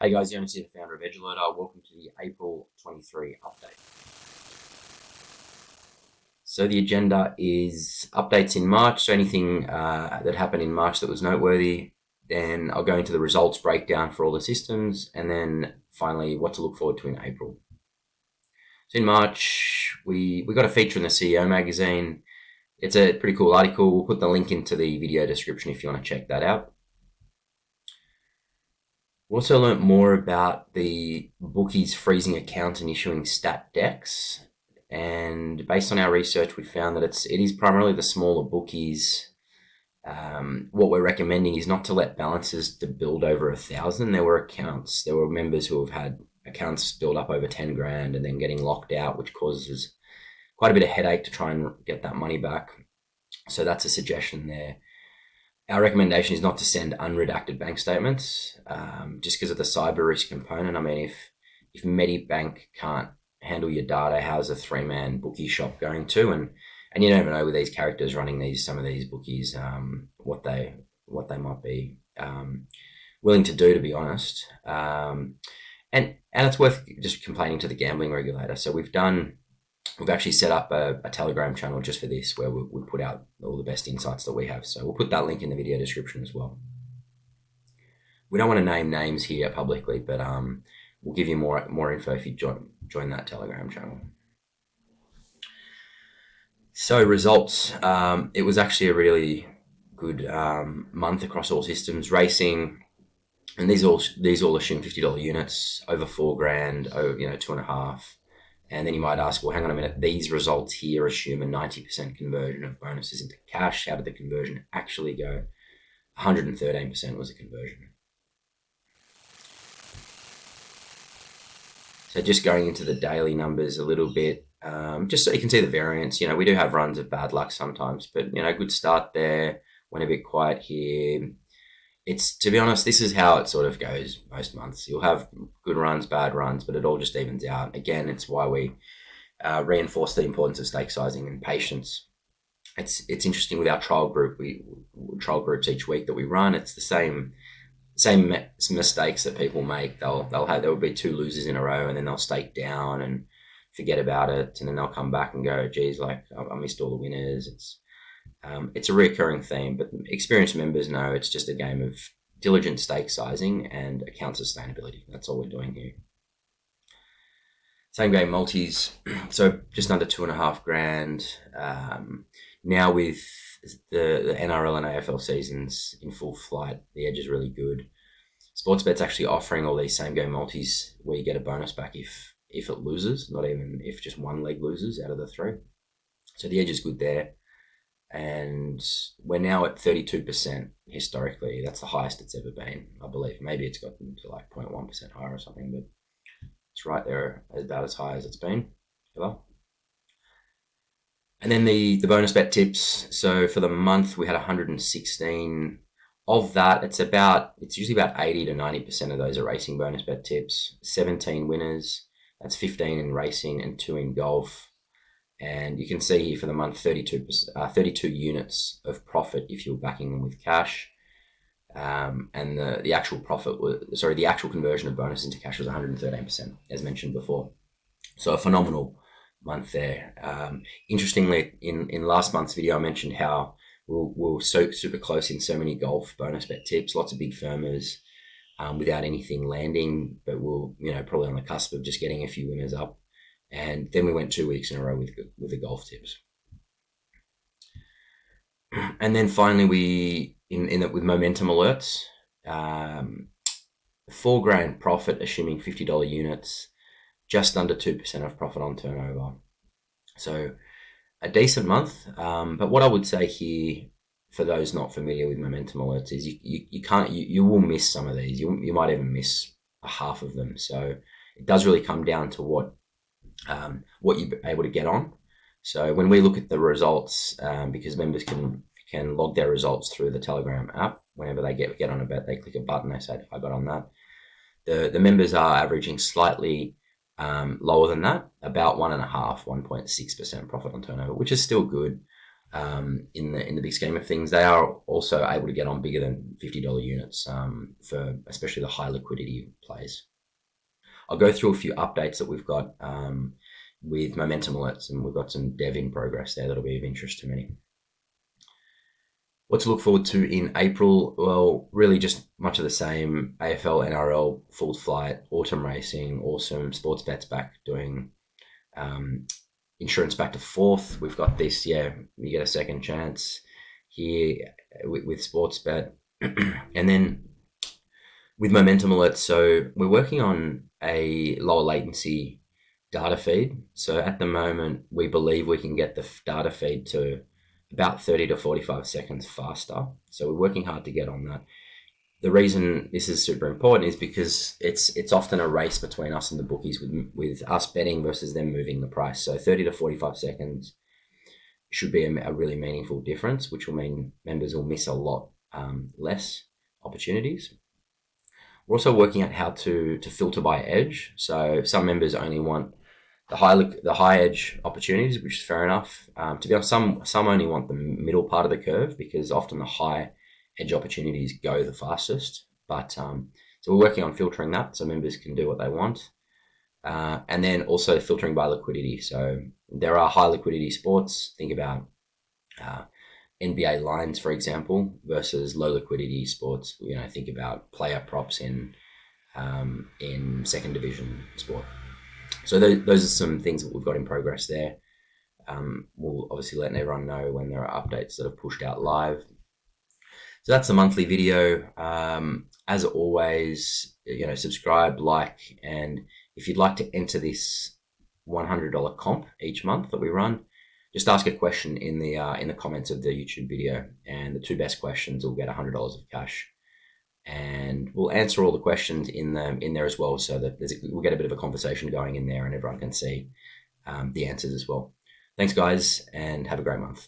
Hey guys, Joonas here, founder of EdgeAlerter. Welcome to the April 23 update. So the agenda is updates in March, so anything that happened in March that was noteworthy. Then I'll go into the results breakdown for all the systems, and then finally what to look forward to in April. So in March, we got a feature in the CEO magazine. It's a pretty cool article. We'll put the link into the video description if you want to check that out. We also learnt more about the bookies freezing accounts and issuing stat decks. And based on our research, we found that it is primarily the smaller bookies. What we're recommending is not to let balances to build over 1,000. There were members who have had accounts build up over 10 grand and then getting locked out, which causes quite a bit of headache to try and get that money back. So that's a suggestion there. Our recommendation is not to send unredacted bank statements, just because of the cyber risk component. I mean, if Medibank can't handle your data, how's a 3-man bookie shop going to? And you don't even know with these characters running some of these bookies, what they might be willing to do, to be honest. And it's worth just complaining to the gambling regulator. So we've actually set up a Telegram channel just for this, where we put out all the best insights that we have. So we'll put that link in the video description as well. We don't want to name names here publicly, but we'll give you more info if you join that Telegram channel. So results, it was actually a really good month across all systems. Racing, and these all assume $50 units over 4 grand, over 2.5. And then you might ask, well, hang on a minute, these results here assume a 90% conversion of bonuses into cash. How did the conversion actually go? 113% was the conversion. So just going into the daily numbers a little bit, just so you can see the variance. We do have runs of bad luck sometimes, but, good start there. Went a bit quiet here. To be honest, this is how it sort of goes most months. You'll have good runs, bad runs, but it all just evens out. Again, it's why we reinforce the importance of stake sizing and patience. It's interesting with our trial group. Trial groups each week that we run. It's the same mistakes that people make. There will be 2 losers in a row, and then they'll stake down and forget about it, and then they'll come back and go, geez, like I missed all the winners. It's a recurring theme, but experienced members know it's just a game of diligent stake sizing and account sustainability. That's all we're doing here. Same game multis, so just under 2.5 grand. Now with the NRL and AFL seasons in full flight, the edge is really good. Sportsbet's actually offering all these same game multis where you get a bonus back if it loses, not even if just one leg loses out of the 3. So the edge is good there. And we're now at 32% historically. That's the highest it's ever been, I believe. Maybe it's gotten to like 0.1% higher or something, but it's right there, about as high as it's been ever. And then the bonus bet tips. So for the month, we had 116. Of that, it's usually about 80 to 90% of those are racing bonus bet tips. 17 winners. That's 15 in racing and 2 in golf. And you can see here for the month, 32 units of profit if you're backing them with cash. And the actual the actual conversion of bonus into cash was 113%, as mentioned before. So a phenomenal month there. Interestingly, in last month's video, I mentioned how we're so super close in so many golf bonus bet tips, lots of big firmers without anything landing, but we're probably on the cusp of just getting a few winners up. And then we went 2 weeks in a row with the golf tips. And then finally, with momentum alerts, 4 grand profit, assuming $50 units, just under 2% of profit on turnover. So a decent month. But what I would say here, for those not familiar with momentum alerts, is you will miss some of these. You might even miss a half of them. So it does really come down to what you're able to get on. So when we look at the results, because members can log their results through the Telegram app, whenever they get on a bet, they click a button, they say, I got on that. The members are averaging slightly lower than that, about 1.6% profit on turnover, which is still good. in the big scheme of things. They are also able to get on bigger than $50 units for especially the high liquidity plays. I'll go through a few updates that we've got with momentum alerts, and we've got some dev in progress there that'll be of interest to many. What to look forward to in April? Well, really just much of the same. AFL, NRL, full flight, autumn racing, awesome. Sports bets back doing insurance back to fourth. We've got this, you get a second chance here with sports bet. And then with momentum alerts, so we're working on a lower latency data feed. So at the moment, we believe we can get the data feed to about 30 to 45 seconds faster. So we're working hard to get on that. The reason this is super important is because it's often a race between us and the bookies with us betting versus them moving the price. So 30 to 45 seconds should be a really meaningful difference, which will mean members will miss a lot less opportunities. We're also working out how to filter by edge. So some members only want the high edge opportunities, which is fair enough. To be honest, some only want the middle part of the curve because often the high edge opportunities go the fastest. But so we're working on filtering that so members can do what they want, and then also filtering by liquidity. So there are high liquidity sports. Think about NBA lines, for example, versus low liquidity sports. Think about player props in second division sport. So those are some things that we've got in progress there. We'll obviously let everyone know when there are updates that are pushed out live. So that's the monthly video. As always, subscribe, like, and if you'd like to enter this $100 comp each month that we run, just ask a question in the comments of the YouTube video, and the 2 best questions will get $100 of cash. And we'll answer all the questions in there as well, so that we'll get a bit of a conversation going in there, and everyone can see the answers as well. Thanks, guys, and have a great month.